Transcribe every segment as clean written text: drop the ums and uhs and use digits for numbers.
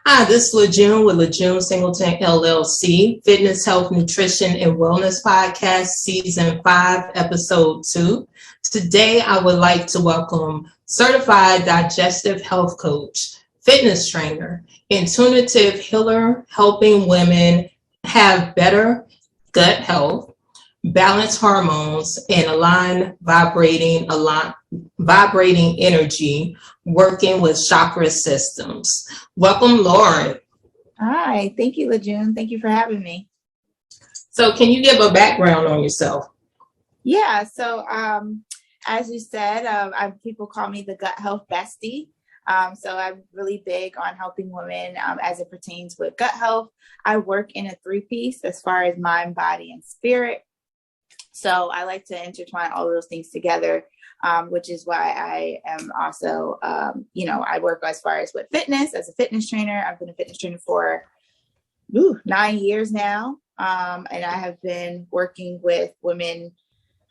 Hi, this is Lejeune with Lejeune Singleton LLC, Fitness, Health, Nutrition, and Wellness Podcast, Season 5, Episode 2. Today, I would like to welcome Certified Digestive Health Coach, Fitness Trainer, Intuitive Healer, helping women have better gut health, balance hormones, and align vibrating energy, working with chakra systems. Welcome, Lauren. Hi, thank you, Lejeune. Thank you for having me. So can you give a background on yourself? Yeah, so as you said, people call me the Gut Health Bestie. So I'm really big on helping women as it pertains with gut health. I work in a three-piece as far as mind, body, and spirit. So I like to intertwine all of those things together, which is why I am also, I work as far as with fitness as a fitness trainer. I've been a fitness trainer for 9 years now. And I have been working with women,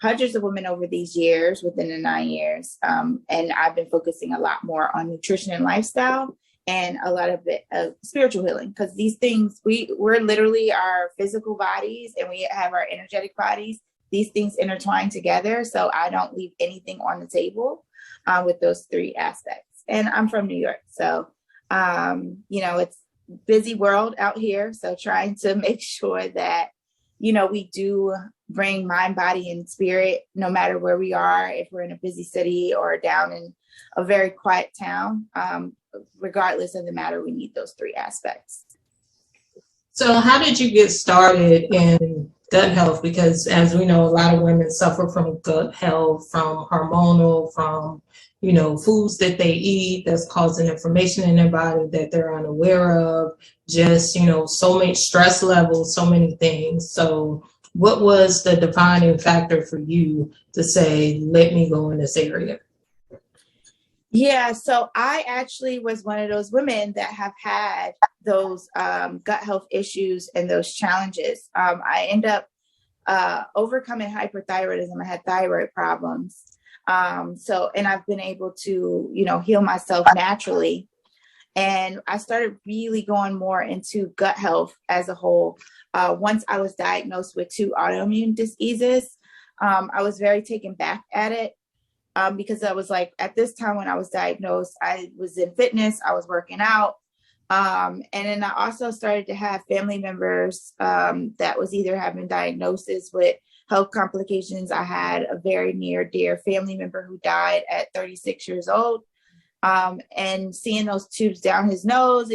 hundreds of women over these years, within the 9 years. And I've been focusing a lot more on nutrition and lifestyle and a lot of it of spiritual healing, because these things, we're literally our physical bodies and we have our energetic bodies. These things intertwine together. So I don't leave anything on the table with those three aspects. And I'm from New York. So, it's a busy world out here. So trying to make sure that, we do bring mind, body, and spirit, no matter where we are, if we're in a busy city or down in a very quiet town, regardless of the matter, we need those three aspects. So how did you get started in gut health? Because as we know, a lot of women suffer from gut health, from hormonal, from, foods that they eat that's causing inflammation in their body that they're unaware of, just, so much stress levels, so many things. So what was the defining factor for you to say, let me go in this area? Yeah, so I actually was one of those women that have had those gut health issues and those challenges. I end up overcoming hyperthyroidism. I had thyroid problems. And I've been able to, heal myself naturally. And I started really going more into gut health as a whole. Once I was diagnosed with 2 autoimmune diseases, I was very taken back at it. Because I was like, at this time when I was diagnosed, I was in fitness, I was working out. And then I also started to have family members that was either having diagnosis with health complications. I had a very near dear family member who died at 36 years old. And seeing those tubes down his nose,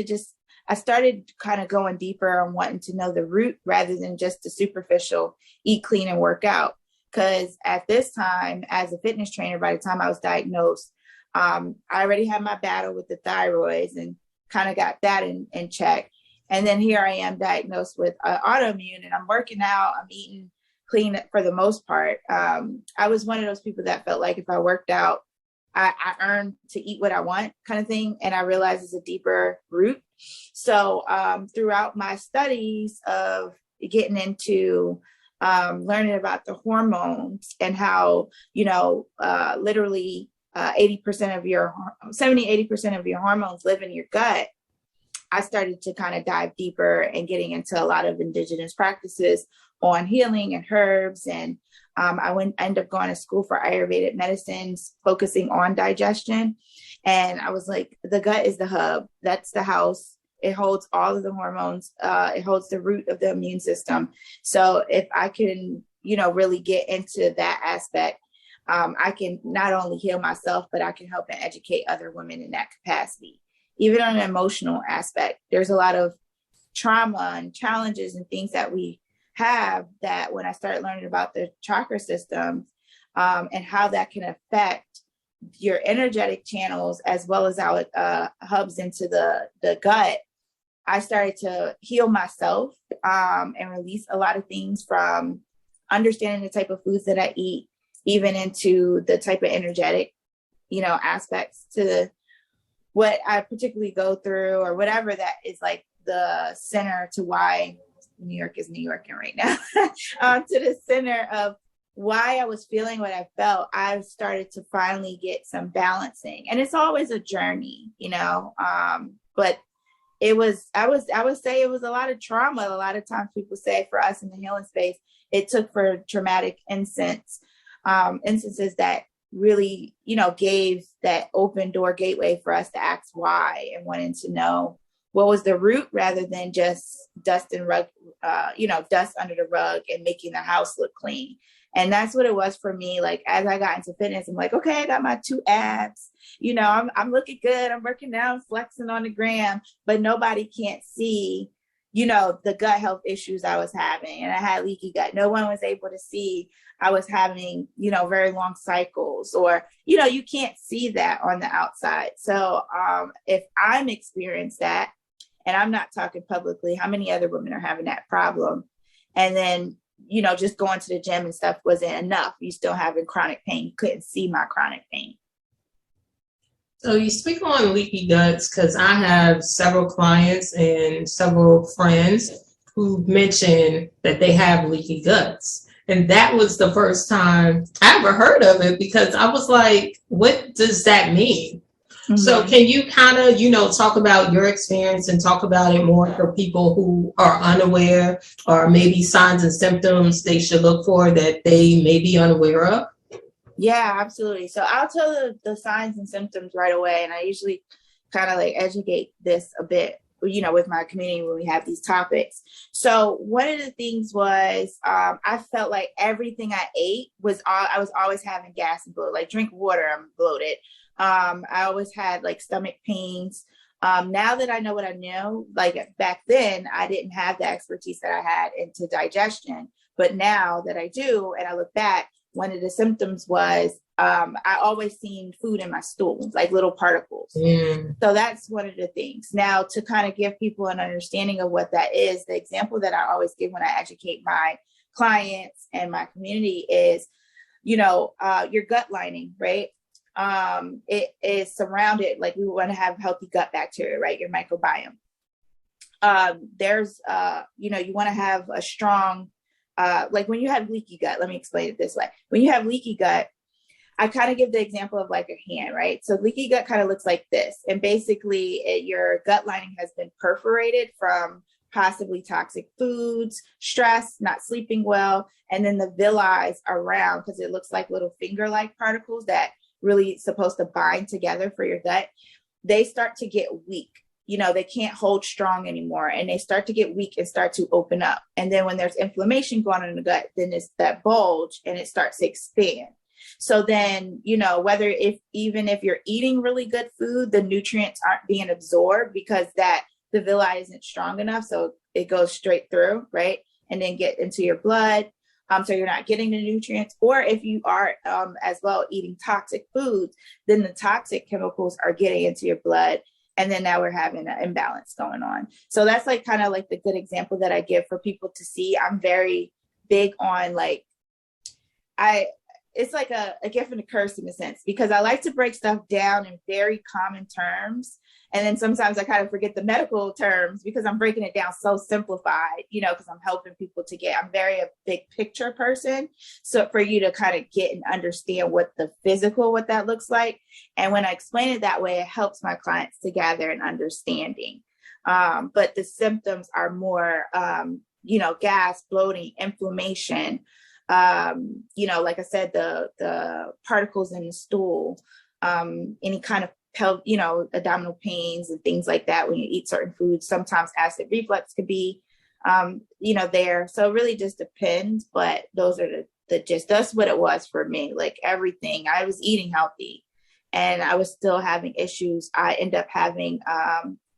I started kind of going deeper and wanting to know the root rather than just the superficial eat clean and work out. Because at this time, as a fitness trainer, by the time I was diagnosed, I already had my battle with the thyroids and kind of got that in check. And then here I am diagnosed with autoimmune, and I'm working out, I'm eating clean for the most part. I was one of those people that felt like if I worked out, I earned to eat what I want kind of thing. And I realized it's a deeper root. So throughout my studies of getting into learning about the hormones and how, literally 80% of your 80% of your hormones live in your gut. I started to kind of dive deeper and getting into a lot of indigenous practices on healing and herbs. And I ended up going to school for Ayurvedic medicines, focusing on digestion. And I was like, the gut is the hub. That's the house. It holds all of the hormones. It holds the root of the immune system. So if I can, really get into that aspect, I can not only heal myself, but I can help and educate other women in that capacity. Even on an emotional aspect, there's a lot of trauma and challenges and things that we have that when I started learning about the chakra system and how that can affect your energetic channels as well as how it hubs into the gut, I started to heal myself and release a lot of things, from understanding the type of foods that I eat, even into the type of energetic, aspects to what I particularly go through, or whatever that is like the center to why New York is New Yorking right now, to the center of why I was feeling what I felt. I started to finally get some balancing, and it's always a journey, but I would say it was a lot of trauma. A lot of times people say for us in the healing space, it took for traumatic instances that really, gave that open door gateway for us to ask why and wanting to know what was the root rather than just dust under the rug and making the house look clean. And that's what it was for me. Like, as I got into fitness, I'm like, okay, I got my 2 abs, I'm looking good. I'm working out, flexing on the gram, but nobody can't see, the gut health issues I was having. And I had leaky gut. No one was able to see I was having, very long cycles, or, you can't see that on the outside. So if I'm experienced that, and I'm not talking publicly, how many other women are having that problem? And then, just going to the gym and stuff wasn't enough. You still having chronic pain. You couldn't see my chronic pain. So you speak on leaky guts because I have several clients and several friends who mentioned that they have leaky guts. And that was the first time I ever heard of it, because I was like, what does that mean? Mm-hmm. So can you kind of, talk about your experience and talk about it more for people who are unaware, or maybe signs and symptoms they should look for that they may be unaware of? Yeah, absolutely. So I'll tell the signs and symptoms right away. And I usually kind of like educate this a bit, with my community when we have these topics. So one of the things was I felt like everything I ate I was always having gas and bloat. Like, drink water, I'm bloated. I always had like stomach pains. Now that I know what I know, like back then, I didn't have the expertise that I had into digestion. But now that I do, and I look back, one of the symptoms was I always seen food in my stool, like little particles. So that's one of the things. Now, to kind of give people an understanding of what that is, the example that I always give when I educate my clients and my community is, your gut lining, right? It is surrounded, like, we want to have healthy gut bacteria, right? Your microbiome. There's, you want to have a strong, like when you have leaky gut, let me explain it this way. When you have leaky gut, I kind of give the example of like a hand, right? So leaky gut kind of looks like this. And basically your gut lining has been perforated from possibly toxic foods, stress, not sleeping well. And then the villi around, because it looks like little finger-like particles that really supposed to bind together for your gut. They start to get weak. They can't hold strong anymore, and they start to get weak and start to open up. And then when there's inflammation going on in the gut, then it's that bulge and it starts to expand. So then, even if you're eating really good food, the nutrients aren't being absorbed because the villi isn't strong enough. So it goes straight through, right? And then get into your blood. So you're not getting the nutrients. Or if you are as well eating toxic foods, then the toxic chemicals are getting into your blood. And then now we're having an imbalance going on. So that's like kind of like the good example that I give for people to see. I'm very big on it's like a gift and a curse in a sense, because I like to break stuff down in very common terms. And then sometimes I kind of forget the medical terms because I'm breaking it down so simplified, because I'm helping people I'm very a big picture person. So for you to kind of get and understand what that looks like. And when I explain it that way, it helps my clients to gather an understanding. But the symptoms are more, gas, bloating, inflammation, like I said, the particles in the stool, any kind of abdominal pains and things like that when you eat certain foods. Sometimes acid reflux could be, there. So it really just depends. But those are that's what it was for me. Like everything, I was eating healthy and I was still having issues. I ended up having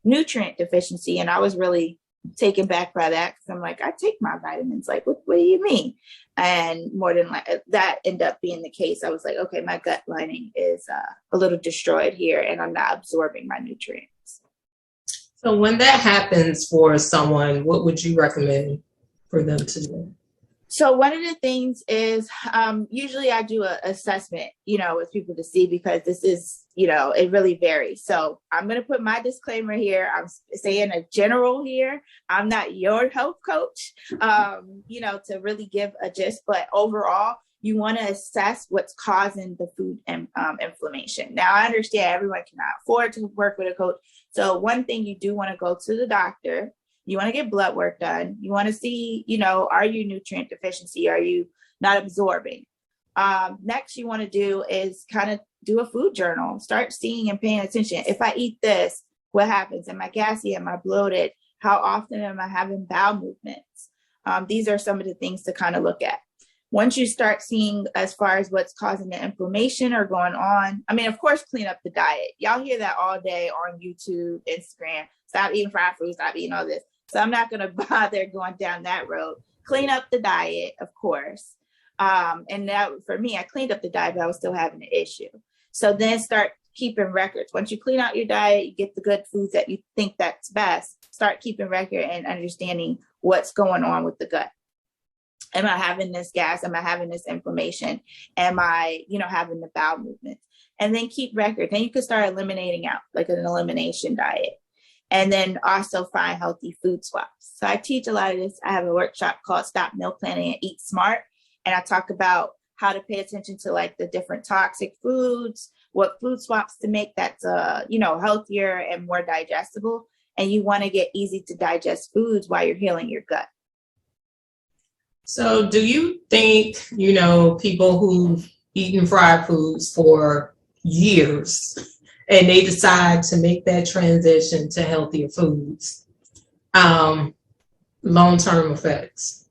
nutrient deficiency, and I was really taken back by that because I'm like, I take my vitamins. Like, what do you mean? And more than that ended up being the case. I was like, okay, my gut lining is a little destroyed here, and I'm not absorbing my nutrients. So when that happens for someone, what would you recommend for them to do? So one of the things is usually I do an assessment, with people to see, because this is, it really varies. So I'm going to put my disclaimer here. I'm saying a general here. I'm not your health coach, to really give a gist. But overall, you want to assess what's causing the food inflammation. Now, I understand everyone cannot afford to work with a coach. So one thing, you do want to go to the doctor. You want to get blood work done. You want to see, are you nutrient deficiency? Are you not absorbing? Next, you want to do is kind of do a food journal. Start seeing and paying attention. If I eat this, what happens? Am I gassy? Am I bloated? How often am I having bowel movements? These are some of the things to kind of look at. Once you start seeing as far as what's causing the inflammation or going on, I mean, of course, clean up the diet. Y'all hear that all day on YouTube, Instagram. Stop eating fried food, stop eating all this. So I'm not going to bother going down that road. Clean up the diet, of course. And that, for me, I cleaned up the diet, but I was still having an issue. So then start keeping records. Once you clean out your diet, you get the good foods that you think that's best, start keeping record and understanding what's going on with the gut. Am I having this gas? Am I having this inflammation? Am I, having the bowel movements? And then keep record. Then you can start eliminating out, like an elimination diet. And then also find healthy food swaps. So I teach a lot of this. I have a workshop called Stop Meal Planning and Eat Smart. And I talk about how to pay attention to like the different toxic foods, what food swaps to make that's, healthier and more digestible. And you want to get easy to digest foods while you're healing your gut. So do you think, people who've eaten fried foods for years and they decide to make that transition to healthier foods, long-term effects?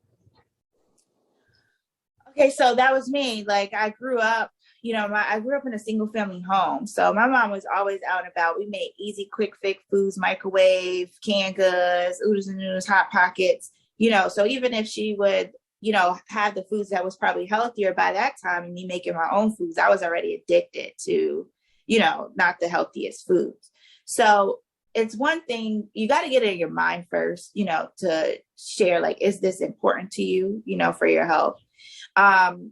Okay, so that was me. Like I grew up, I grew up in a single family home. So my mom was always out and about. We made easy, quick fix foods, microwave, canned goods, oodles and noodles, Hot Pockets, so even if she would, have the foods that was probably healthier by that time and me making my own foods, I was already addicted to, not the healthiest foods. So it's one thing, you got to get it in your mind first, to share, like, is this important to you, for your health?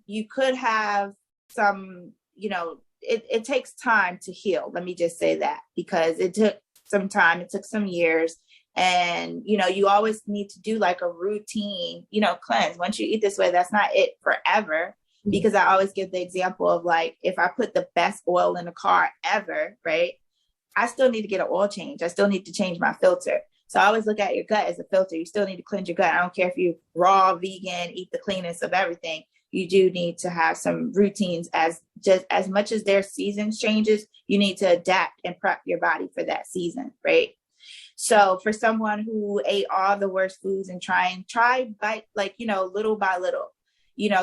You could have some, it takes time to heal. Let me just say that, because it took some time, it took some years. And, you always need to do like a routine, cleanse. Once you eat this way, that's not it forever. Because I always give the example of like, if I put the best oil in the car ever, right, I still need to get an oil change. I still need to change my filter. So I always look at your gut as a filter. You still need to cleanse your gut. I don't care if you raw, vegan, eat the cleanest of everything. You do need to have some routines, as much as their seasons changes, you need to adapt and prep your body for that season, right? So for someone who ate all the worst foods and try by little by little,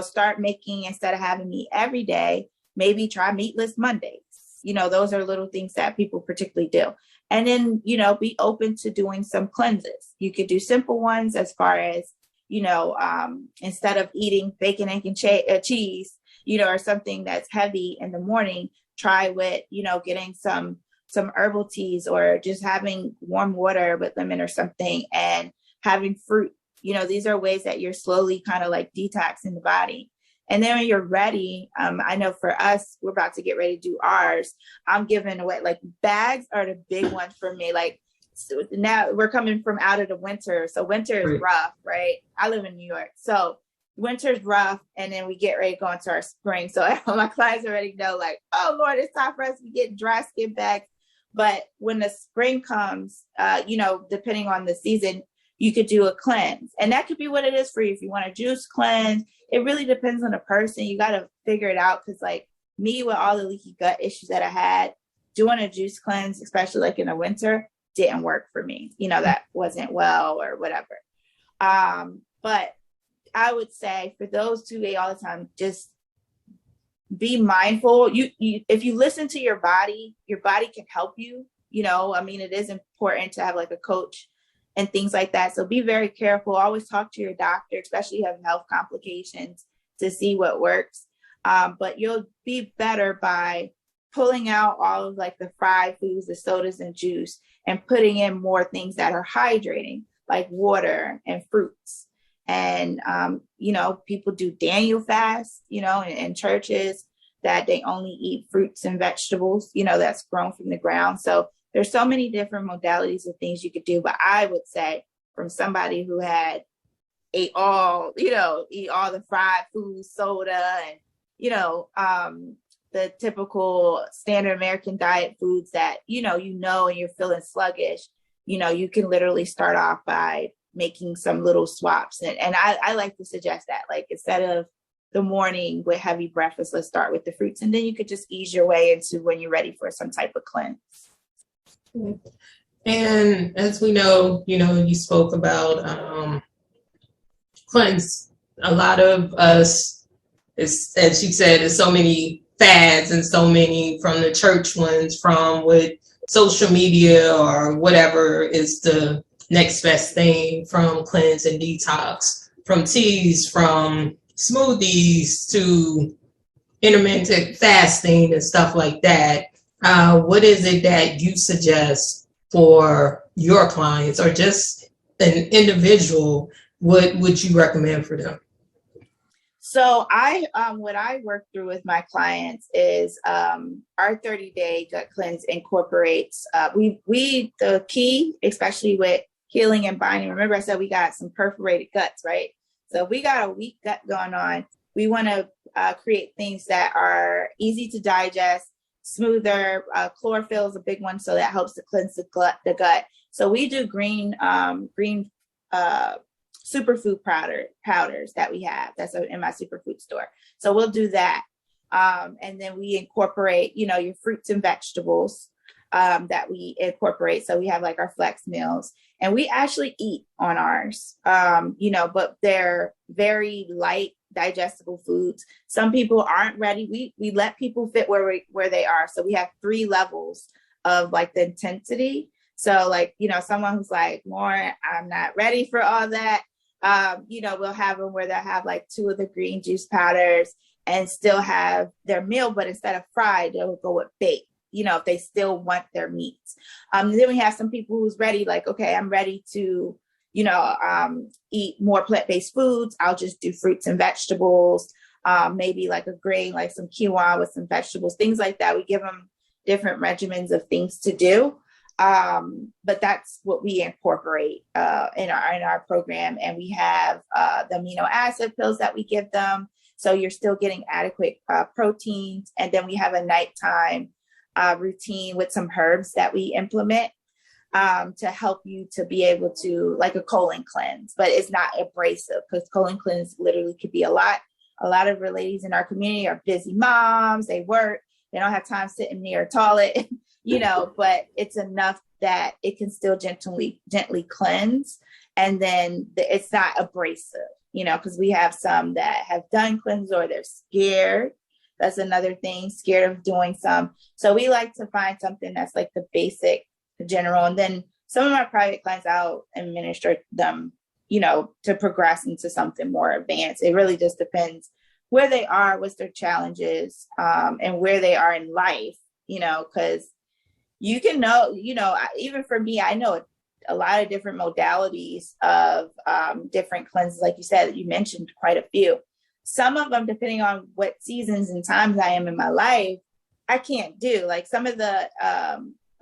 start making, instead of having meat every day, maybe try meatless Mondays. Those are little things that people particularly do. And then, be open to doing some cleanses. You could do simple ones as far as, instead of eating bacon, egg, and cheese, or something that's heavy in the morning, try with, getting some herbal teas, or just having warm water with lemon or something, and having fruit. These are ways that you're slowly kind of like detoxing the body. And then when you're ready, I know for us, we're about to get ready to do ours. I'm giving away, like, bags are the big one for me. Like, so now we're coming from out of the winter. So winter is rough, right? I live in New York. So winter's rough. And then we get ready to go into our spring. So my clients already know, like, oh Lord, it's time for us to get dry skin bags. But when the spring comes, depending on the season, you could do a cleanse. And that could be what it is for you. If you want a juice cleanse, it really depends on the person. You got to figure it out. Because like me, with all the leaky gut issues that I had, doing a juice cleanse, especially like in the winter, didn't work for me. That wasn't well or whatever. But I would say for those who eat all the time, just be mindful. You if you listen to your body can help you. It is important to have like a coach and things like that. So be very careful. Always talk to your doctor, especially if you have health complications, to see what works. But you'll be better by pulling out all of like the fried foods, the sodas and juice, and putting in more things that are hydrating, like water and fruits. And, people do Daniel fast, in churches, that they only eat fruits and vegetables, that's grown from the ground. So there's so many different modalities of things you could do. But I would say, from somebody who had eat all the fried food, soda, and the typical standard American diet foods that, and you're feeling sluggish, you can literally start off by making some little swaps. And I like to suggest that, like, instead of the morning with heavy breakfast, let's start with the fruits. And then you could just ease your way into when you're ready for some type of cleanse. And as we know, you spoke about cleanse. A lot of us, as you said, there's so many fads and so many from the church ones, from with social media or whatever is the next best thing, from cleanse and detox, from teas, from smoothies to intermittent fasting and stuff like that. What is it that you suggest for your clients, or just an individual? What would you recommend for them? So what I work through with my clients is our 30-day gut cleanse incorporates, the key, especially with healing and binding. Remember I said we got some perforated guts, right? So if we got a weak gut going on, we want to create things that are easy to digest, smoother. Chlorophyll is a big one, so that helps to cleanse the gut. So we do green superfood powders that we have. That's in my superfood store. So we'll do that. And then we incorporate, your fruits and vegetables that we incorporate. So we have like our flex meals, and we actually eat on ours, but they're very light, digestible foods. Some people aren't ready. We let people fit where they are. So we have 3 levels of like the intensity. So like, someone who's like more, I'm not ready for all that. We'll have them where they'll have like 2 of the green juice powders and still have their meal, but instead of fried, they'll go with baked, if they still want their meats. Then we have some people who's ready, like, okay, I'm ready to, eat more plant-based foods. I'll just do fruits and vegetables, maybe like a grain, like some quinoa with some vegetables, things like that. We give them different regimens of things to do. But that's what we incorporate in our program. And we have the amino acid pills that we give them. So you're still getting adequate proteins. And then we have a nighttime routine with some herbs that we implement to help you to be able to, like a colon cleanse, but it's not abrasive, because colon cleanse literally could be a lot. A lot of our ladies in our community are busy moms. They work. They don't have time sitting near a toilet, but it's enough that it can still gently cleanse. And then it's not abrasive, because we have some that have done cleanse or they're scared. That's another thing, scared of doing some. So we like to find something that's like the basic, the general. And then some of my private clients, I'll administer them, to progress into something more advanced. It really just depends where they are, what's their challenges, and where they are in life, because you can know, even for me, I know a lot of different modalities of different cleanses. Like you said, you mentioned quite a few. Some of them, depending on what seasons and times I am in my life, I can't do. Like some of the,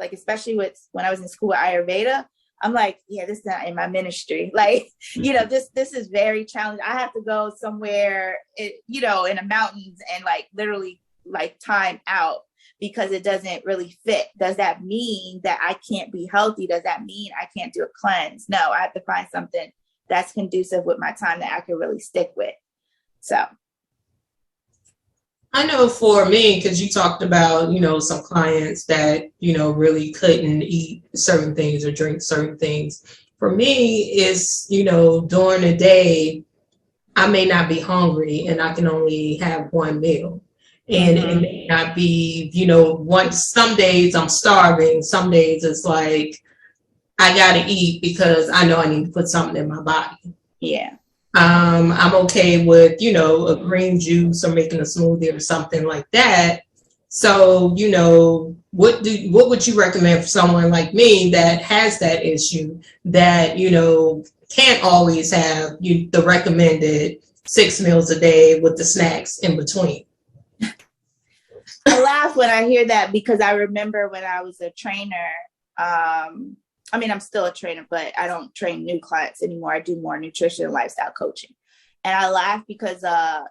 especially when I was in school with Ayurveda, I'm like, yeah, this is not in my ministry. Like, this is very challenging. I have to go somewhere, in the mountains and like literally like time out, because it doesn't really fit. Does that mean that I can't be healthy? Does that mean I can't do a cleanse? No, I have to find something that's conducive with my time that I can really stick with. So I know for me, because you talked about, some clients that, really couldn't eat certain things or drink certain things. For me, it's, during the day, I may not be hungry and I can only have one meal. And it may not be, some days I'm starving. Some days it's like, I got to eat because I know I need to put something in my body. Yeah. I'm okay with, a green juice or making a smoothie or something like that. So, what would you recommend for someone like me that has that issue, that, can't always have the recommended 6 meals a day with the snacks in between? I laugh when I hear that, because I remember when I was a trainer, I'm still a trainer, but I don't train new clients anymore. I do more nutrition and lifestyle coaching. And I laugh because,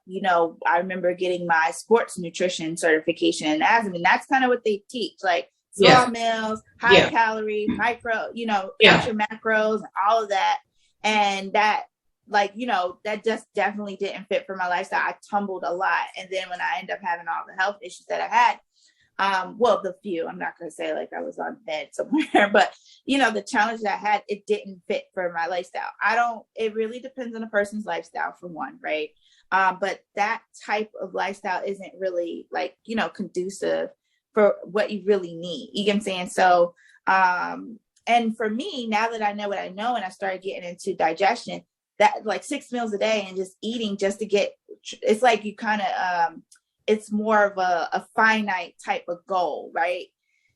you know, I remember getting my sports nutrition certification in asthma, and that's kind of what they teach, like small meals, high calorie, micro, you know, count your macros and all of that. And that, like, you know, that just definitely didn't fit for my lifestyle. I tumbled a lot. And then when I ended up having all the health issues that I had, well, the few, I'm not going to say like I was on bed somewhere, but you know, the challenge that I had, it didn't fit for my lifestyle. It really depends on the person's lifestyle for one, right? But that type of lifestyle isn't really like, you know, conducive for what you really need. You get what I'm saying? So, and for me, now that I know what I know, and I started getting into digestion, that like 6 meals a day and just eating just to get, it's like you kind of, it's more of a finite type of goal, right?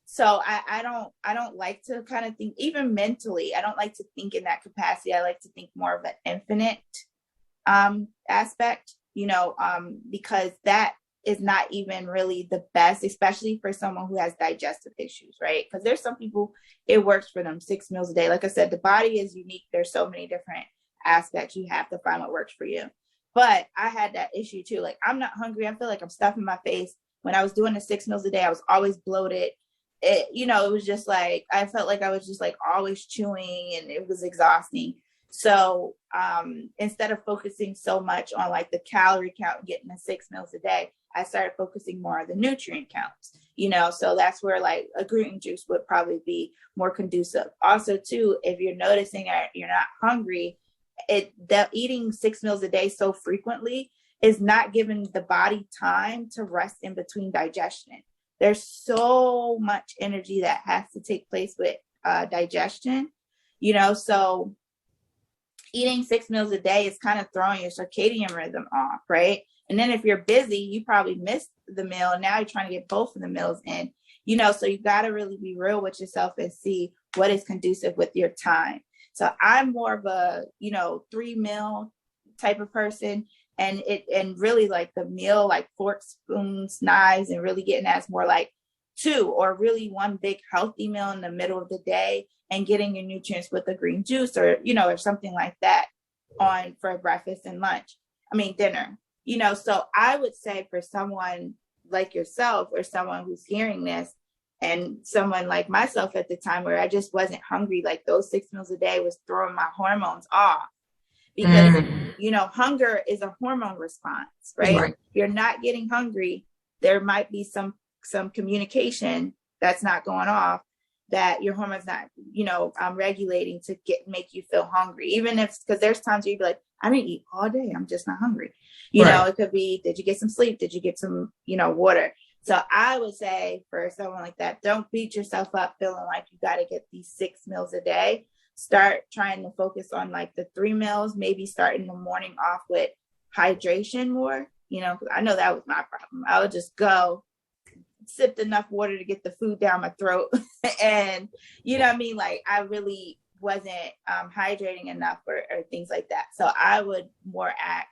So I don't like to kind of think, even mentally, I don't like to think in that capacity. I like to think more of an infinite aspect, you know, because that is not even really the best, especially for someone who has digestive issues, right? Because there's some people, it works for them 6 meals a day. Like I said, the body is unique. There's so many different aspects. You have to find what works for you. But I had that issue too. Like, I'm not hungry. I feel like I'm stuffing my face. When I was doing the 6 meals a day, I was always bloated. You know, it was just like, I felt like I was just like always chewing, and it was exhausting. So instead of focusing so much on like the calorie count and getting the 6 meals a day, I started focusing more on the nutrient counts, you know, so that's where like a green juice would probably be more conducive. Also too, if you're noticing that you're not hungry, that eating 6 meals a day so frequently is not giving the body time to rest in between digestion. There's so much energy that has to take place with digestion, you know, so eating 6 meals a day is kind of throwing your circadian rhythm off, right? And then if you're busy, you probably missed the meal, and now you're trying to get both of the meals in, you know, so you got to really be real with yourself and see what is conducive with your time. So I'm more of a, you know, 3 meal type of person, and really like the meal, like forks, spoons, knives, and really getting as more like 2 or really 1 big healthy meal in the middle of the day, and getting your nutrients with a green juice or, you know, or something like that on for breakfast and dinner, you know. So I would say for someone like yourself, or someone who's hearing this, and someone like myself at the time where I just wasn't hungry, like those 6 meals a day was throwing my hormones off, because, you know, hunger is a hormone response, right? You're not getting hungry. There might be some communication that's not going off, that your hormones not, you know, regulating to make you feel hungry. Even if, because there's times where you'd be like, I didn't eat all day, I'm just not hungry. You know, it could be, did you get some sleep? Did you get some, you know, water? So I would say for someone like that, don't beat yourself up feeling like you got to get these 6 meals a day. Start trying to focus on like the 3 meals, maybe start in the morning off with hydration more, you know, because I know that was my problem. I would just go sipped enough water to get the food down my throat. And, you know what I mean? Like, I really wasn't hydrating enough or things like that. So I would more ask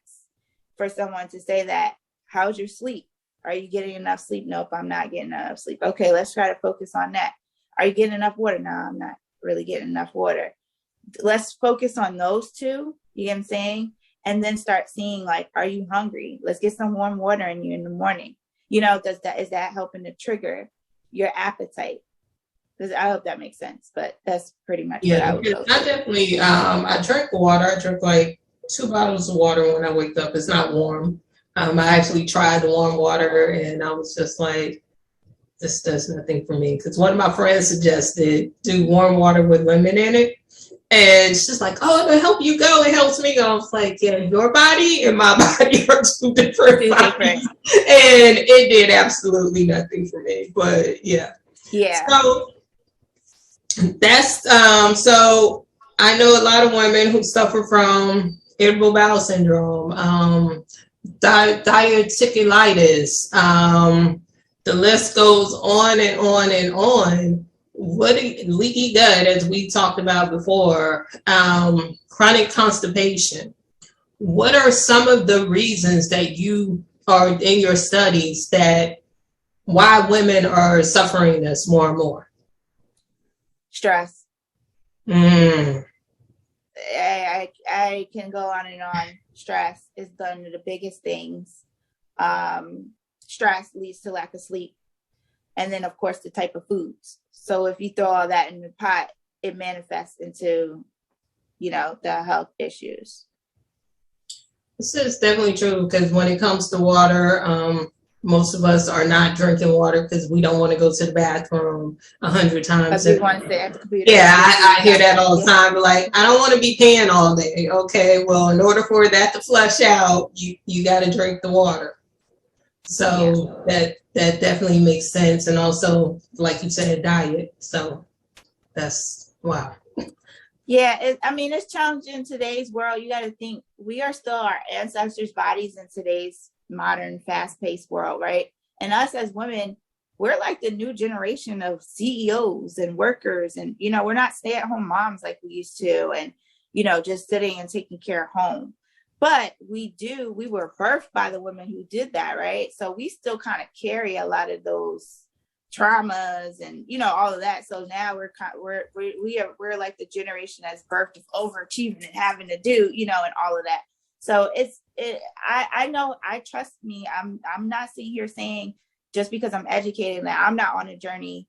for someone to say that, how's your sleep? Are you getting enough sleep? Nope, I'm not getting enough sleep. Okay, let's try to focus on that. Are you getting enough water? No, I'm not really getting enough water. Let's focus on those 2, you know what I'm saying? And then start seeing, like, are you hungry? Let's get some warm water in you in the morning. You know, is that helping to trigger your appetite? I hope that makes sense, but that's pretty much what I would go I definitely, I drink water. I drink like 2 bottles of water when I wake up. It's not warm. I actually tried warm water, and I was just like, this does nothing for me. Because one of my friends suggested do warm water with lemon in it. And she's like, oh, it'll help you go. It helps me go. I was like, yeah, your body and my body are 2 different bodies. And it did absolutely nothing for me. But yeah. So that's, so I know a lot of women who suffer from irritable bowel syndrome, diverticulitis, the list goes on and on and on. Leaky gut, as we talked about before, chronic constipation. What are some of the reasons that you are in your studies that why women are suffering this more and more? Stress. I I can go on and on. Stress is one of the biggest things. Stress leads to lack of sleep. And then, of course, the type of foods. So if you throw all that in the pot, it manifests into, the health issues. This is definitely true, because when it comes to water, most of us are not drinking water because we don't want to go to the bathroom 100 times. We want to stay at the computer. Yeah, I hear that all the time. Like, I don't want to be peeing all day. Okay, well, in order for that to flush out, you got to drink the water. So that definitely makes sense. And also, like you said, diet. So that's wow. Yeah, it's challenging in today's world. You got to think we are still our ancestors' bodies in today's modern, fast-paced world, right? And us as women, we're like the new generation of CEOs and workers. And, we're not stay-at-home moms like we used to and, just sitting and taking care of home. But we were birthed by the women who did that, right? So we still kind of carry a lot of those traumas and, all of that. So now we're like the generation that's birthed of overachieving and having to do, and all of that. So I know, trust me, I'm not sitting here saying just because I'm educated that I'm not on a journey,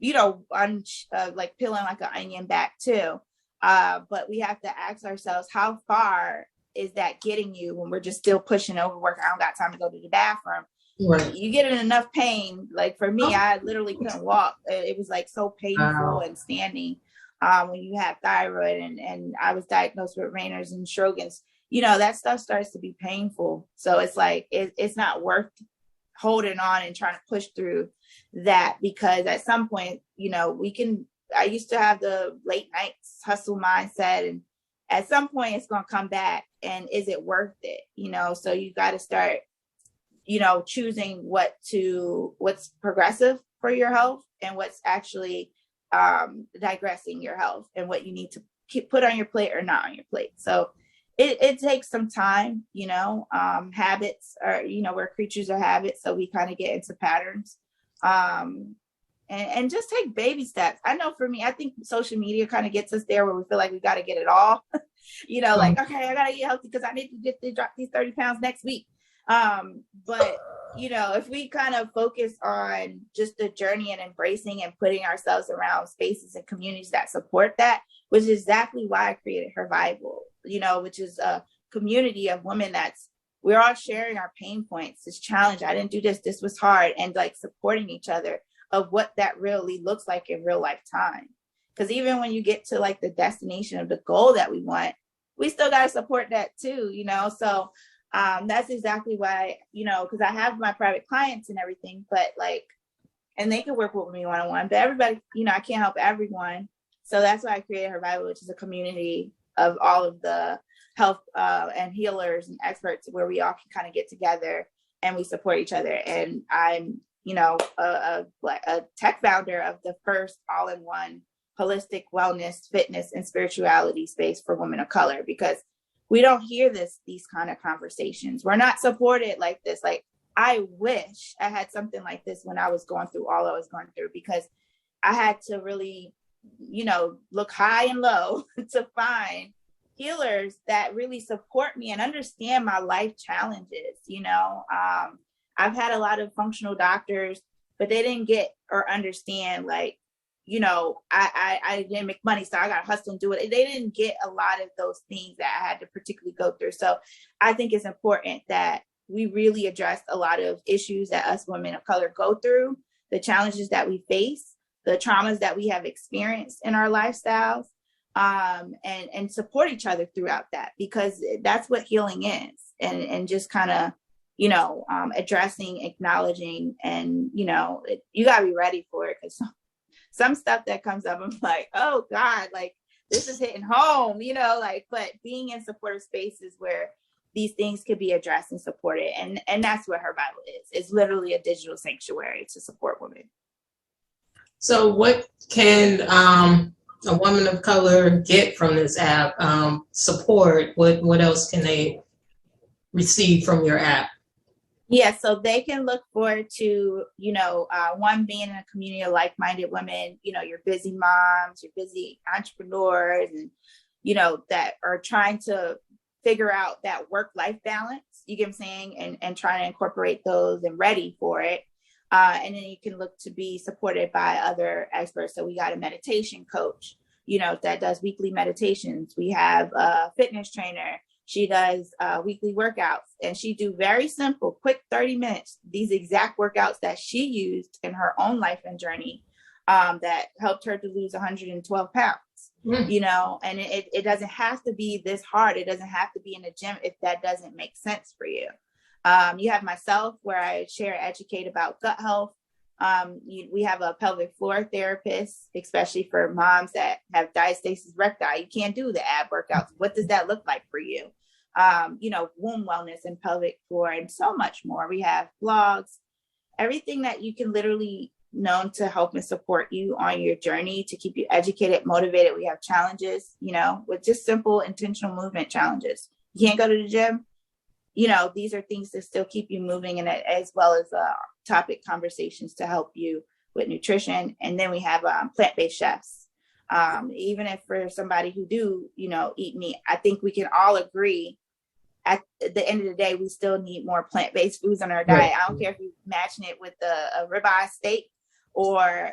like peeling like an onion back too. But we have to ask ourselves, how far is that getting you when we're just still pushing overwork? I don't got time to go to the bathroom. Right. You get in enough pain. Like for me, I literally couldn't walk. It was like so painful and standing when you have thyroid and I was diagnosed with Rayner's and Sjogren's, that stuff starts to be painful. So it's like, it's not worth holding on and trying to push through that, because at some point, I used to have the late nights hustle mindset, and at some point it's going to come back. And is it worth it? So you got to start, choosing what's progressive for your health and what's actually digressing your health and what you need to put on your plate or not on your plate. So it takes some time, habits are, we're creatures of habits. So we kind of get into patterns and just take baby steps. I know for me, I think social media kind of gets us there where we feel like we got to get it all, like, okay, I got to get healthy because I need to drop these 30 pounds next week. But if we kind of focus on just the journey and embracing and putting ourselves around spaces and communities that support that, which is exactly why I created Hervival, which is a community of women we're all sharing our pain points, this challenge. I didn't do this was hard, and like supporting each other of what that really looks like in real life time. Because even when you get to like the destination of the goal that we want, we still got to support that too, so that's exactly why, because I have my private clients and everything, but and they can work with me one-on-one, but everybody, I can't help everyone. So that's why I created Hervival, which is a community of all of the health and healers and experts where we all can kind of get together and we support each other. And I'm, a tech founder of the first all-in-one holistic wellness, fitness, and spirituality space for women of color, because we don't hear these kind of conversations. We're not supported like this. Like, I wish I had something like this when I was going through all I was going through, because I had to really, look high and low to find healers that really support me and understand my life challenges. I've had a lot of functional doctors, but they didn't get or understand, I didn't make money, so I got to hustle and do it. They didn't get a lot of those things that I had to particularly go through. So I think it's important that we really address a lot of issues that us women of color go through, the challenges that we face, the traumas that we have experienced in our lifestyles, and support each other throughout that, because that's what healing is. And just kind of, addressing, acknowledging, and, you got to be ready for it, because some stuff that comes up, I'm like, oh God, this is hitting home, but being in supportive spaces where these things could be addressed and supported. And that's what Hervival is. It's literally a digital sanctuary to support women. So what can a woman of color get from this app? Support, what else can they receive from your app? Yeah, so they can look forward to, one, being in a community of like-minded women, your busy moms, your busy entrepreneurs, and, that are trying to figure out that work-life balance, you get what I'm saying, and trying to incorporate those and ready for it. And then you can look to be supported by other experts. So we got a meditation coach, that does weekly meditations. We have a fitness trainer. She does weekly workouts, and she do very simple, quick 30 minutes, these exact workouts that she used in her own life and journey that helped her to lose 112 pounds. And it doesn't have to be this hard. It doesn't have to be in the gym if that doesn't make sense for you. You have myself, where I share and educate about gut health. We have a pelvic floor therapist, especially for moms that have diastasis recti. You can't do the ab workouts. What does that look like for you? Womb wellness and pelvic floor and so much more. We have blogs, everything that you can literally known to help and support you on your journey, to keep you educated, motivated. We have challenges, with just simple intentional movement challenges. You can't go to the gym. These are things that still keep you moving, and as well as topic conversations to help you with nutrition. And then we have plant-based chefs. Even if for somebody who do, eat meat, I think we can all agree at the end of the day, we still need more plant-based foods on our diet. I don't care if you're matching it with a ribeye steak or,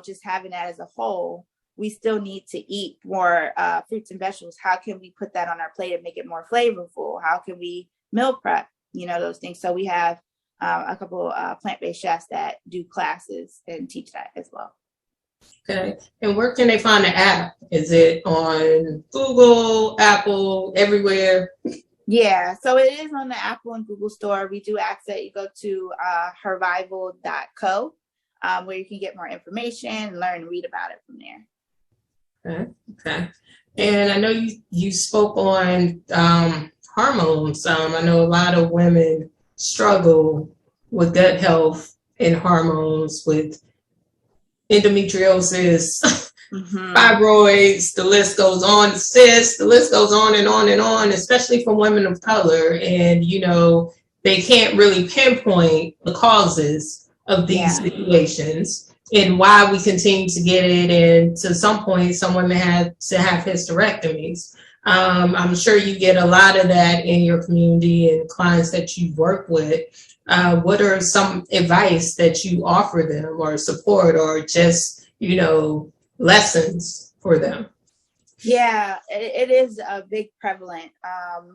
just having that as a whole. We still need to eat more fruits and vegetables. How can we put that on our plate and make it more flavorful? How can we meal prep, those things? So we have a couple plant-based chefs that do classes and teach that as well. Okay. And where can they find the app? Is it on Google, Apple, everywhere? Yeah, so it is on the Apple and Google store. We do ask that you go to hervival.co, where you can get more information, learn, and read about it from there. Okay. And I know you spoke on hormones. I know a lot of women struggle with gut health and hormones, with endometriosis, fibroids, the list goes on, cysts, the list goes on and on and on, especially for women of color. And, they can't really pinpoint the causes of these situations and why we continue to get it. And to some point, some women had to have hysterectomies. I'm sure you get a lot of that in your community and clients that you work with. What are some advice that you offer them, or support, or just, lessons for them? Yeah, it is a big prevalent. I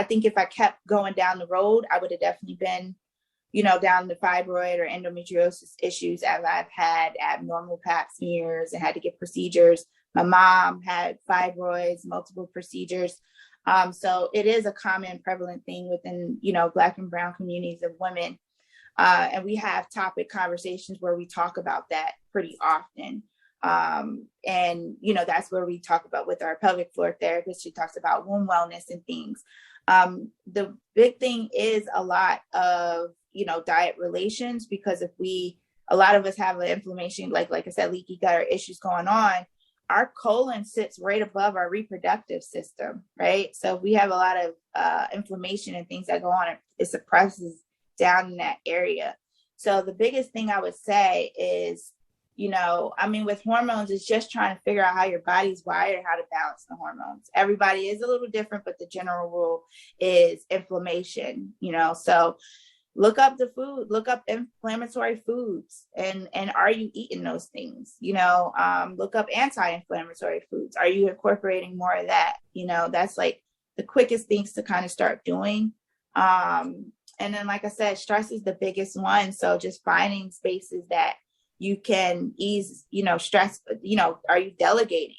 think if I kept going down the road, I would have definitely been, down the fibroid or endometriosis issues, as I've had abnormal pap smears and had to get procedures. My mom had fibroids, multiple procedures. So it is a common prevalent thing within, Black and brown communities of women. And we have topic conversations where we talk about that pretty often. And that's where we talk about with our pelvic floor therapist. She talks about womb wellness and things. The big thing is a lot of, diet relations, because a lot of us have an inflammation, like I said, leaky gut or issues going on. Our colon sits right above our reproductive system, right? So we have a lot of inflammation and things that go on. It suppresses down in that area. So the biggest thing I would say is, with hormones, it's just trying to figure out how your body's wired and how to balance the hormones. Everybody is a little different, but the general rule is inflammation, so look up the food, look up inflammatory foods, and are you eating those things? Look up anti-inflammatory foods. Are you incorporating more of that? That's like the quickest things to kind of start doing. And then, like I said, stress is the biggest one. So just finding spaces that you can ease, stress, are you delegating?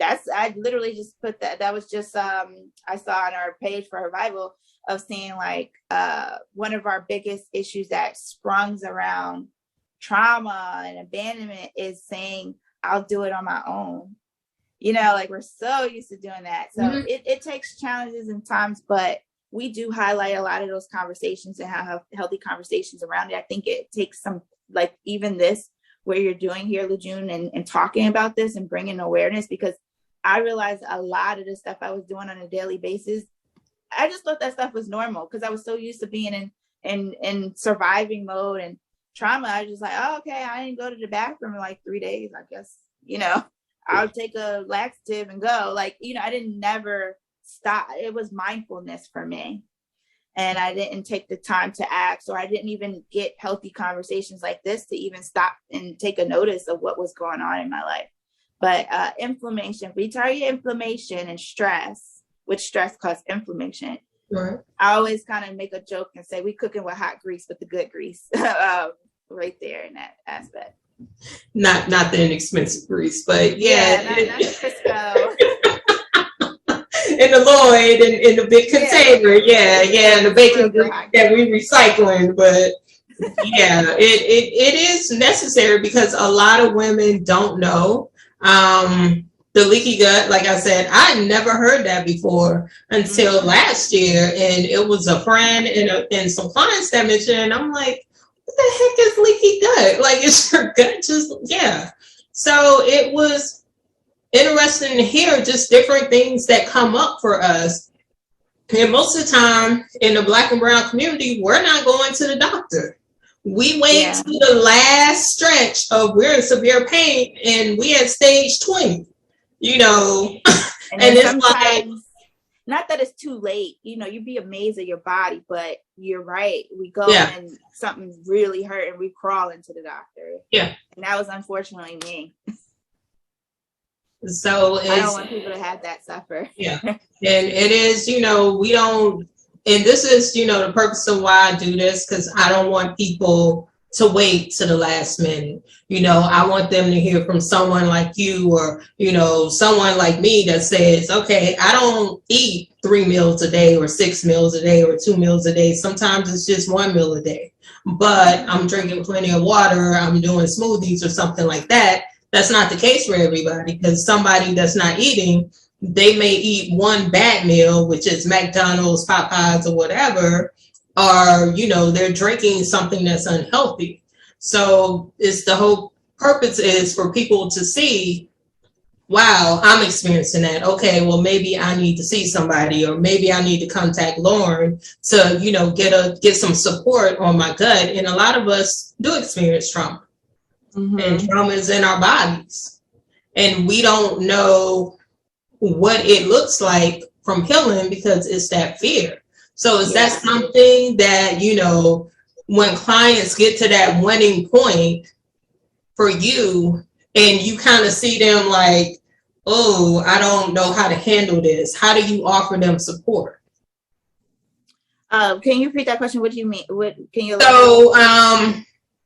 I literally just put that. That was just, I saw on our page for Hervival of saying one of our biggest issues that sprungs around trauma and abandonment is saying, I'll do it on my own. We're so used to doing that. So it takes challenges and times, but we do highlight a lot of those conversations and have healthy conversations around it. I think it takes some, even this, where you're doing here, LaJune, and talking about this and bringing awareness, because I realized a lot of the stuff I was doing on a daily basis, I just thought that stuff was normal because I was so used to being in surviving mode and trauma. I was just like, oh, okay, I didn't go to the bathroom in 3 days, I guess, I'll take a laxative and go. Like, I didn't never stop. It was mindfulness for me. And I didn't take the time to ask, or I didn't even get healthy conversations like this to even stop and take a notice of what was going on in my life. But inflammation, we target inflammation and stress, which stress causes inflammation. Right. I always kind of make a joke and say we cooking with hot grease, with the good grease, right there in that aspect. Not the inexpensive grease, but yeah, not the Crisco. In the Lloyd, in the big container, and the baking that we recycling. But yeah, it is necessary because a lot of women don't know the leaky gut. Like I said, I never heard that before until last year, and it was a friend and some clients that mentioned, and I'm like, what the heck is leaky gut? Like, is your gut just So it was interesting to hear just different things that come up for us. And most of the time in the Black and brown community, we're not going to the doctor. We wait to the last stretch of we're in severe pain and we at stage 20, and it's like, not that it's too late, you'd be amazed at your body, but you're right. We go and something's really hurt and we crawl into the doctor. Yeah. And that was unfortunately me. So I don't want people to have that suffer. Yeah. And it is, we don't, and this is, the purpose of why I do this, because I don't want people to wait to the last minute. I want them to hear from someone like you or, someone like me that says, okay, I don't eat 3 meals a day or 6 meals a day or 2 meals a day. Sometimes it's just 1 meal a day, but I'm drinking plenty of water. I'm doing smoothies or something like that. That's not the case for everybody, because somebody that's not eating, they may eat one bad meal, which is McDonald's, Popeyes, or whatever, or, they're drinking something that's unhealthy. So it's the whole purpose is for people to see, wow, I'm experiencing that. Okay, well, maybe I need to see somebody, or maybe I need to contact Lauren to, get some support on my gut. And a lot of us do experience trauma. And trauma is in our bodies, and we don't know what it looks like from healing because it's that fear. So is that something that, when clients get to that winning point for you and you kind of see them like, oh, I don't know how to handle this, how do you offer them support? Can you repeat that question? What do you mean? What can you? So,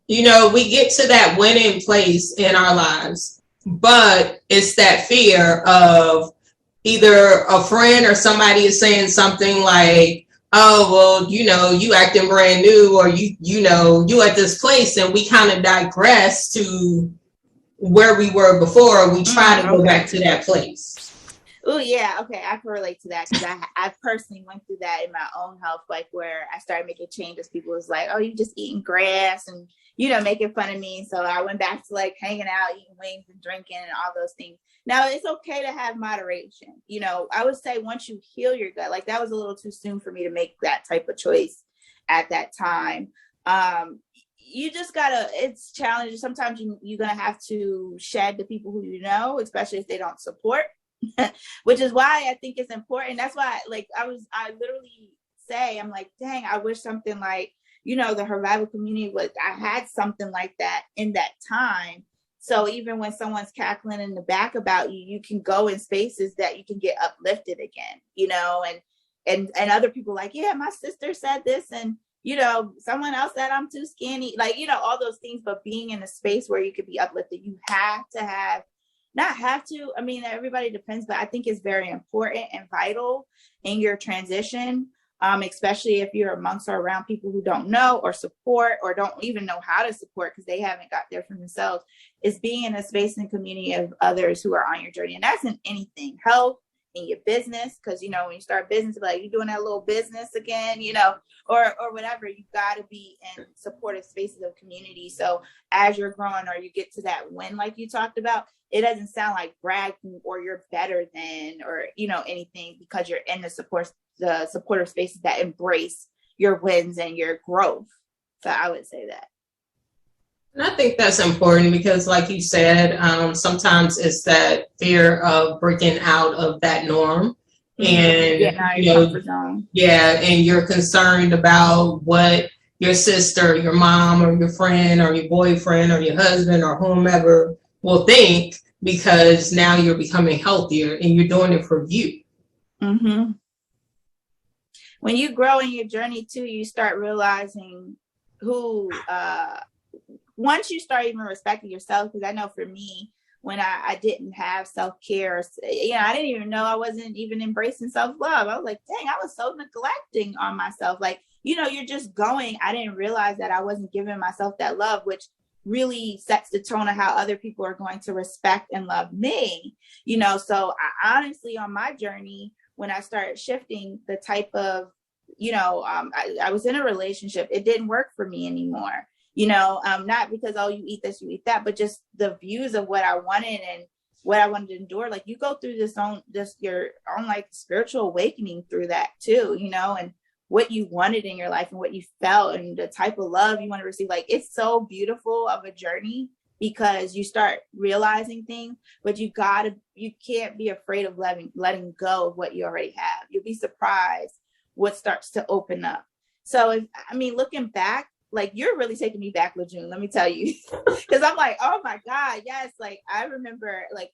we get to that winning place in our lives, but it's that fear of either a friend or somebody is saying something like, oh, well, you acting brand new, or you at this place, and we kind of digress to where we were before. We try to go back to that place. Oh, yeah. Okay. I can relate to that because I personally went through that in my own health, like where I started making changes. People was like, oh, you just eating grass and, making fun of me. So I went back to like hanging out, eating wings and drinking and all those things. Now it's okay to have moderation. I would say once you heal your gut, like that was a little too soon for me to make that type of choice at that time. You just it's challenging. Sometimes you're going to have to shed the people who especially if they don't support. Which is why I think it's important. That's why, I literally say, I'm like, dang, I wish something like, the Hervival community I had something like that in that time. So even when someone's cackling in the back about you, you can go in spaces that you can get uplifted again, and other people like, yeah, my sister said this, and, someone else said I'm too skinny, all those things. But being in a space where you could be uplifted, you have to have, not have to, I mean, everybody depends, but I think it's very important and vital in your transition, especially if you're amongst or around people who don't know or support or don't even know how to support because they haven't got there for themselves, is being in a space and community of others who are on your journey. And that's in anything, health, in your business, because, when you start business, like you're doing that little business again, or whatever, you got to be in supportive spaces of community. So as you're growing or you get to that win, like you talked about, it doesn't sound like bragging or you're better than, or, anything, because you're in the supportive spaces that embrace your wins and your growth. So I would say that. And I think that's important because, like you said, sometimes it's that fear of breaking out of that norm. And, Getting out of your comfort zone. yeah, and you're concerned about what your sister, your mom, or your friend, or your boyfriend, or your husband, or whomever will think, because now you're becoming healthier and you're doing it for you. Mm-hmm. When you grow in your journey too, you start realizing who, once you start even respecting yourself, because I know for me, when I didn't have self-care, I didn't even know I wasn't even embracing self-love. I was like, dang, I was so neglecting on myself. Like, you're just going. I didn't realize that I wasn't giving myself that love, which really sets the tone of how other people are going to respect and love me. So I honestly, on my journey, when I started shifting the type of, I was in a relationship, it didn't work for me anymore. Not because, oh, you eat this, you eat that, but just the views of what I wanted and what I wanted to endure. Like, you go through your own like spiritual awakening through that too, and what you wanted in your life and what you felt and the type of love you want to receive. Like, it's so beautiful of a journey because you start realizing things, but you can't be afraid of letting go of what you already have. You'll be surprised what starts to open up. So looking back, like, you're really taking me back, LaJune, let me tell you, because I'm like, oh my God, yes. Like, I remember, like,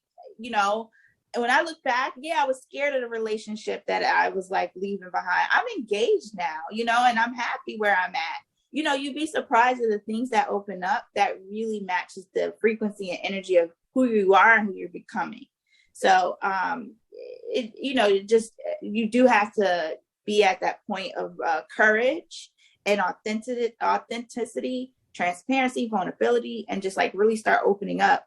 when I look back, I was scared of the relationship that I was like leaving behind. I'm engaged now, and I'm happy where I'm at. You'd be surprised at the things that open up that really matches the frequency and energy of who you are and who you're becoming. So, you do have to be at that point of courage and authenticity, transparency, vulnerability, and just like really start opening up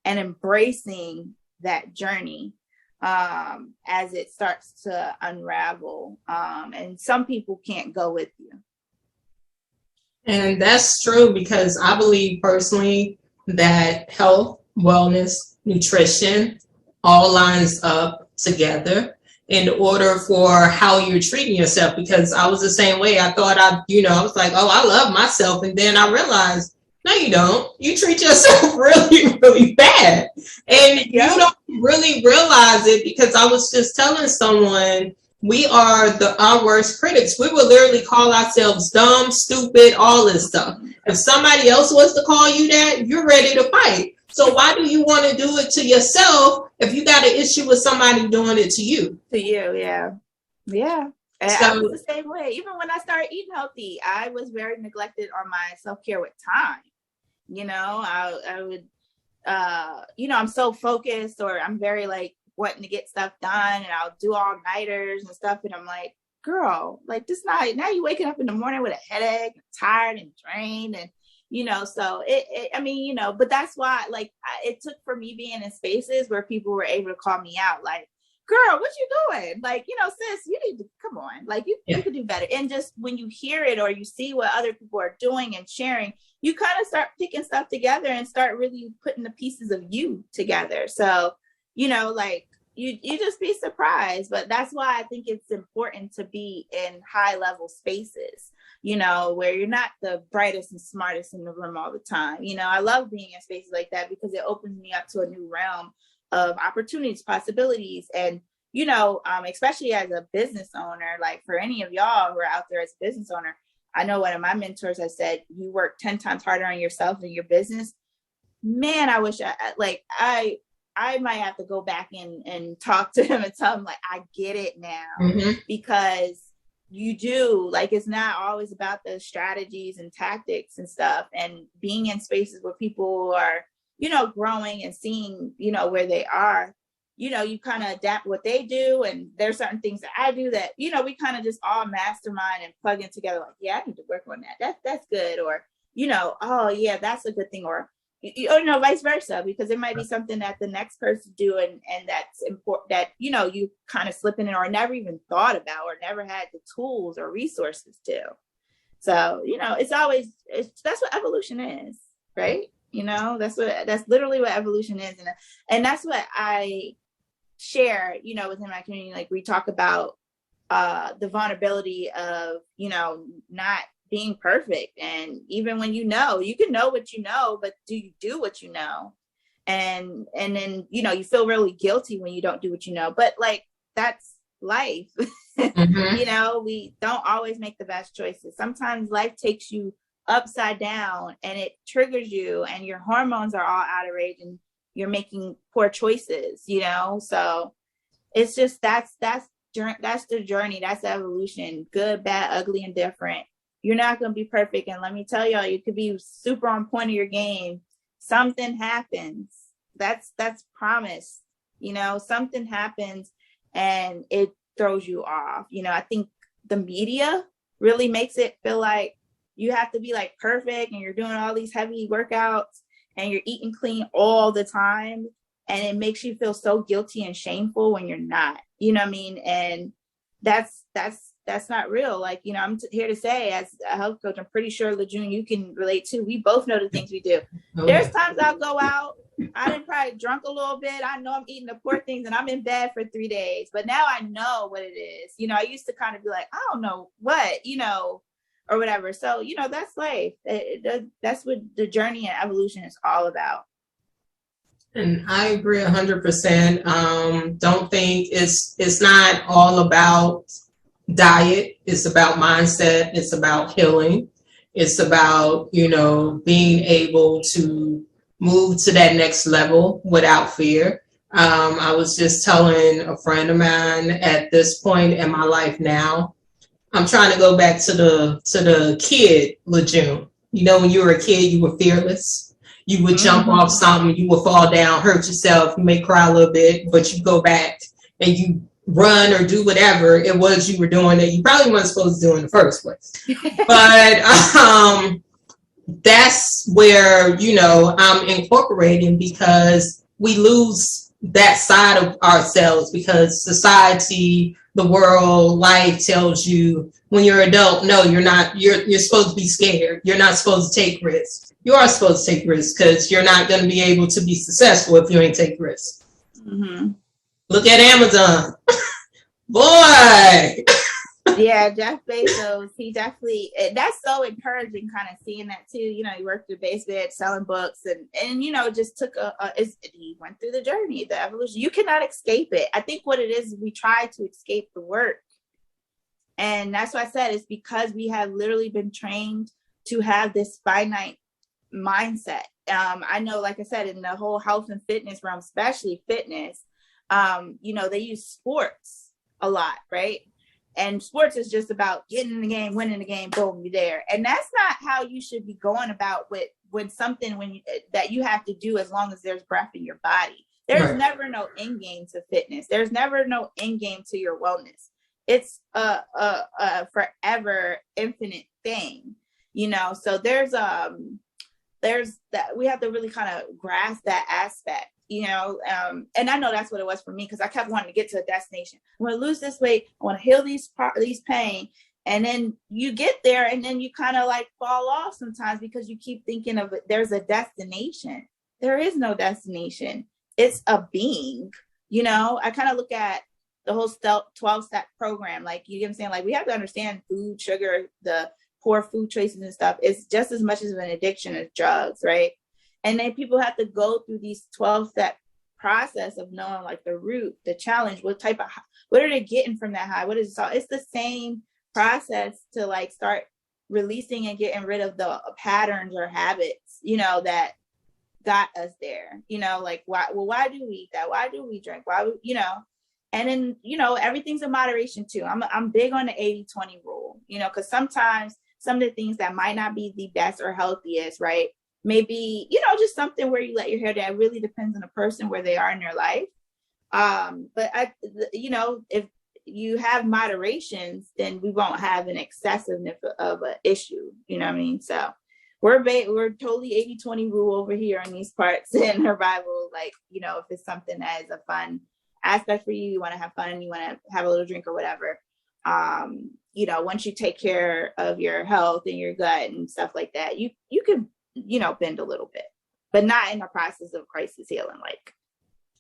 and embracing that journey as it starts to unravel. And some people can't go with you. And that's true, because I believe personally that health, wellness, nutrition all lines up together in order for how you're treating yourself. Because I was the same way. I thought I was like, oh, I love myself. And then I realized, no, you don't. You treat yourself really, really bad. And you don't really realize it, because I was just telling someone, we are our worst critics. We will literally call ourselves dumb, stupid, all this stuff. If somebody else was to call you that, you're ready to fight. So why do you want to do it to yourself if you got an issue with somebody doing it to you? To you, yeah. Yeah. And so, I was the same way. Even when I started eating healthy, I was very neglected on my self-care with time. I would, I'm so focused, or I'm very like wanting to get stuff done, and I'll do all-nighters and stuff. And I'm like, girl, like, this night, now you waking up in the morning with a headache, tired and drained. And, so but that's why, like, it took for me being in spaces where people were able to call me out, like, girl, what you doing? Like, sis, you need to come on. Like, you could do better. And just when you hear it or you see what other people are doing and sharing, you kind of start picking stuff together and start really putting the pieces of you together. So, like, you just be surprised. But that's why I think it's important to be in high level spaces, where you're not the brightest and smartest in the room all the time. I love being in spaces like that because it opens me up to a new realm of opportunities, possibilities. And, especially as a business owner, like for any of y'all who are out there as a business owner, I know one of my mentors has said, you work 10 times harder on yourself and your business. Man, I wish I might have to go back and talk to him and tell him, like, I get it now, because you do, like, it's not always about the strategies and tactics and stuff, and being in spaces where people are, growing and seeing, where they are, you kind of adapt what they do. And there's certain things that I do that, we kind of just all mastermind and plug in together. Like, yeah, I need to work on that. That's good. Or, oh yeah, that's a good thing. Or, vice versa, because it might be something that the next person do. And that's important that, you kind of slip in it or never even thought about or never had the tools or resources to. So, that's what evolution is, right? That's literally what evolution is. And that's what I share, within my community. Like, we talk about the vulnerability of, not being perfect. And even when you can know what you know, but do you do what you know? And then, you feel really guilty when you don't do what you know, but like, that's life. Mm-hmm. We don't always make the best choices. Sometimes life takes you upside down and it triggers you and your hormones are all out of range and you're making poor choices, so it's just, that's the journey. That's the evolution. Good, bad, ugly, and different. You're not going to be perfect. And let me tell y'all, you could be super on point of your game. Something happens. That's promised. Something happens and it throws you off. I think the media really makes it feel like you have to be like perfect and you're doing all these heavy workouts and you're eating clean all the time. And it makes you feel so guilty and shameful when you're not, you know what I mean? And that's not real. Like, I'm here to say, as a health coach, I'm pretty sure LeJune, you can relate to. We both know the things we do. Oh, There's yeah. times I'll go out, I done probably drunk a little bit. I know I'm eating the poor things and I'm in bed for 3 days, but now I know what it is. I used to kind of be like, I don't know what, or whatever. So, that's life. That's what the journey and evolution is all about. And I agree 100%. Don't think it's not all about diet. It's about mindset. It's about healing. It's about, being able to move to that next level without fear. I was just telling a friend of mine, at this point in my life now, I'm trying to go back to the kid, LeJune. When you were a kid, you were fearless. You would jump off something, you would fall down, hurt yourself, you may cry a little bit, but you go back and you run or do whatever it was you were doing that you probably weren't supposed to do in the first place. But that's where, I'm incorporating, because we lose that side of ourselves because society, the world, life tells you when you're an adult, no, you're not, you're supposed to be scared. You're not supposed to take risks. You are supposed to take risks because you're not going to be able to be successful if you ain't take risks. Mm-hmm. Look at Amazon. Boy. Yeah, Jeff Bezos, he definitely, that's so encouraging kind of seeing that too. He worked through basement selling books and just took he went through the journey, the evolution. You cannot escape it. I think what it is, we try to escape the work. And that's why I said it's because we have literally been trained to have this finite mindset. I know, like I said, in the whole health and fitness realm, especially fitness, they use sports a lot, right? And sports is just about getting in the game, winning the game, boom, you're there. And that's not how you should be going about with something that you have to do as long as there's breath in your body. There's never no end game to fitness. There's never no end game to your wellness. It's a forever infinite thing, so there's that we have to really kind of grasp that aspect, and I know that's what it was for me, because I kept wanting to get to a destination. I want to lose this weight. I want to heal these pain. And then you get there and then you kind of like fall off sometimes because you keep thinking of it. There's a destination. There is no destination. It's a being, I kind of look at the whole 12-step program. Like, you get what I'm saying? Like, we have to understand food, sugar, the poor food choices and stuff is just as much as an addiction as drugs, right? And then people have to go through these 12-step process of knowing like the root, the challenge, what are they getting from that high? What is it all? It's the same process to like start releasing and getting rid of the patterns or habits, that got us there, like why do we eat that? Why do we drink? And then, everything's in moderation too. I'm big on the 80-20 rule, because sometimes some of the things that might not be the best or healthiest, right? Maybe, just something where you let your hair down. It really depends on the person, where they are in their life. But if you have moderations, then we won't have an excessiveness of an issue. You know what I mean? So we're totally 80-20 rule over here in these parts in Hervival. Like, if it's something that is a fun aspect for you, you want to have fun, you want to have a little drink or whatever. Once you take care of your health and your gut and stuff like that, you can, bend a little bit, but not in the process of crisis healing. Like,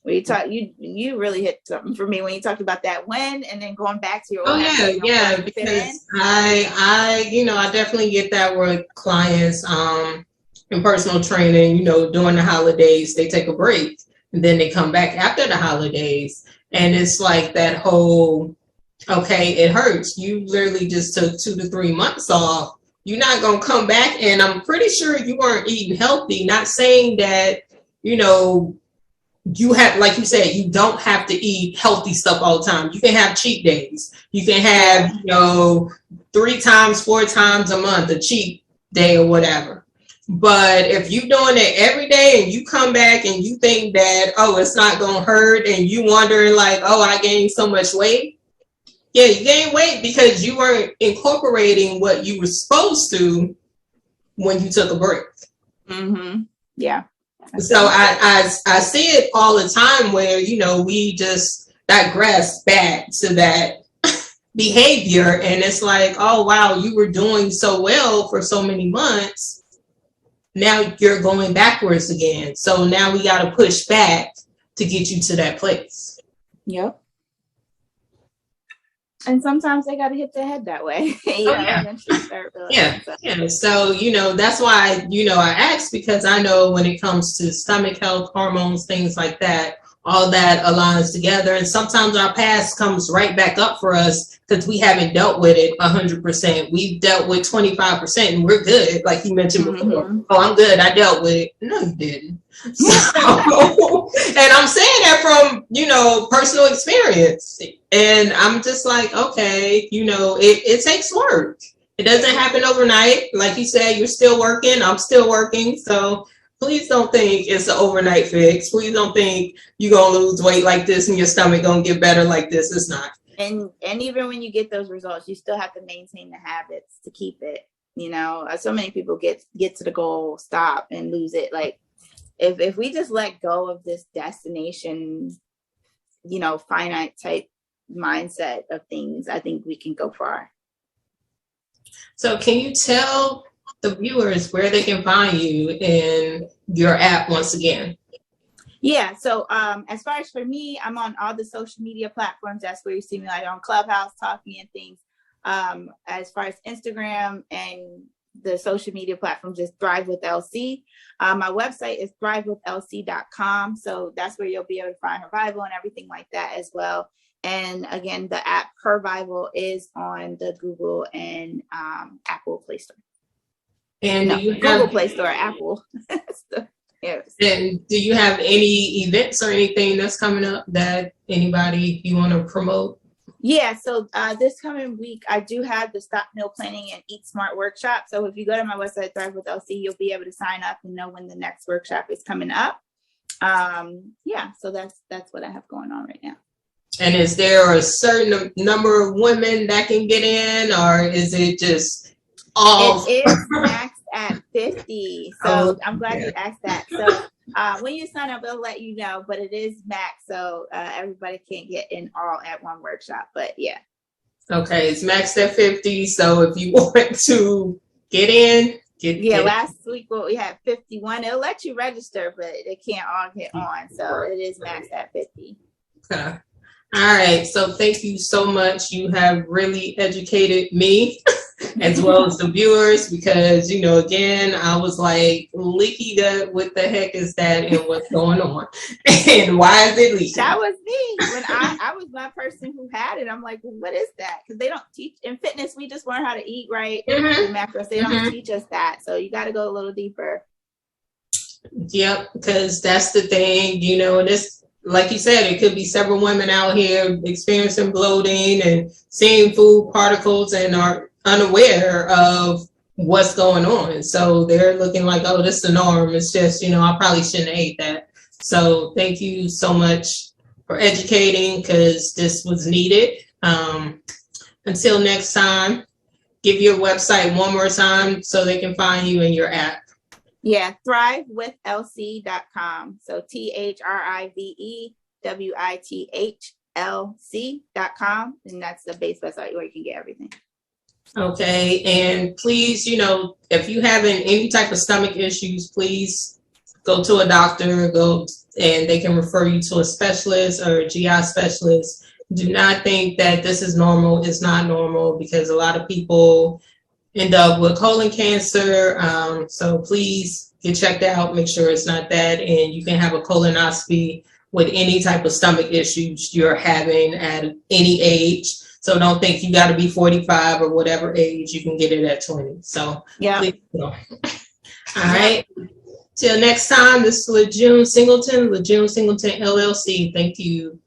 When you talk, you really hit something for me when you talked about that when, and then going back to your own. Yeah, because I definitely get that with clients in personal training. During the holidays they take a break and then they come back after the holidays, and it's like that whole, okay, it hurts. You literally just took 2 to 3 months off. You're not gonna come back, and I'm pretty sure you weren't eating healthy. Not saying that you have, like you said, you don't have to eat healthy stuff all the time. You can have cheat days. You can have, 3 times, 4 times a month, a cheat day or whatever. But if you're doing it every day and you come back and you think that, oh, it's not going to hurt, and you wondering like, oh, I gained so much weight. Yeah, you gained weight because you weren't incorporating what you were supposed to when you took a break. Mm-hmm. Yeah. So I see it all the time where, we just digress back to that behavior, and it's like, oh, wow, you were doing so well for so many months. Now you're going backwards again. So now we got to push back to get you to that place. Yep. And sometimes they got to hit their head that way. So, that's why, I ask, because I know when it comes to stomach health, hormones, things like that, all that aligns together. And sometimes our past comes right back up for us because we haven't dealt with it 100%. We've dealt with 25% and we're good. Like you mentioned before. Oh, I'm good. I dealt with it. No, you didn't. So, and I'm saying that from, personal experience. And I'm just like, okay, it takes work. It doesn't happen overnight. Like you said, you're still working. I'm still working. So please don't think it's an overnight fix. Please don't think you're going to lose weight like this and your stomach going to get better like this. It's not. And even when you get those results, you still have to maintain the habits to keep it. So many people get to the goal, stop, and lose it. Like if we just let go of this destination, finite type mindset of things, I think we can go far. So can you tell the viewers where they can find you in your app once again? Yeah. So as far as for me, I'm on all the social media platforms. That's where you see me, like on Clubhouse talking and things. As far as Instagram and the social media platforms is Thrive with LC. My website is thrivewithlc.com. So that's where you'll be able to find Hervival and everything like that as well. And again, the app Hervival is on the Google and Apple Play Store. And Google Play Store, Apple. Yes. And do you have any events or anything that's coming up that anybody you want to promote? Yeah, so this coming week, I do have the Stop Meal Planning and Eat Smart workshop. So if you go to my website, Thrive with LC, you'll be able to sign up and know when the next workshop is coming up. So that's what I have going on right now. And is there a certain number of women that can get in, or is it just all? It is maxed at 50. So I'm glad you asked that. So when you sign up, they'll let you know, but it is max. So everybody can't get in all at one workshop, but yeah. Okay, it's maxed at 50. So if you want to get in, last week we had 51. It'll let you register, but they can't all get on. So it is maxed at 50. Okay. All right. So thank you so much. You have really educated me as well as the viewers, because, again, I was like, leaky gut, what the heck is that and what's going on? And why is it leaky? That was me. When I was one person who had it, I'm like, well, what is that? Because they don't teach in fitness. We just learn how to eat right. Macros. They don't teach us that. So you got to go a little deeper. Yep. Because that's the thing, and it's, like you said, it could be several women out here experiencing bloating and seeing food particles and are unaware of what's going on. So they're looking like, oh, this is the norm. It's just, I probably shouldn't have ate that. So thank you so much for educating, because this was needed. Until next time, give your website one more time so they can find you in your app. Yeah, thrivewithlc.com. So THRIVEWITHLC.com. And that's the base website where you can get everything. Okay. And please, if you having any type of stomach issues, please go to a doctor, go and they can refer you to a specialist or a GI specialist. Do not think that this is normal. It's not normal, because a lot of people end up with colon cancer. So please get checked out, make sure it's not that, and you can have a colonoscopy with any type of stomach issues you're having at any age. So don't think you got to be 45 or whatever age. You can get it at 20. So yeah. Please go. All right. Till next time, this is LeJune Singleton, LeJune Singleton LLC. Thank you.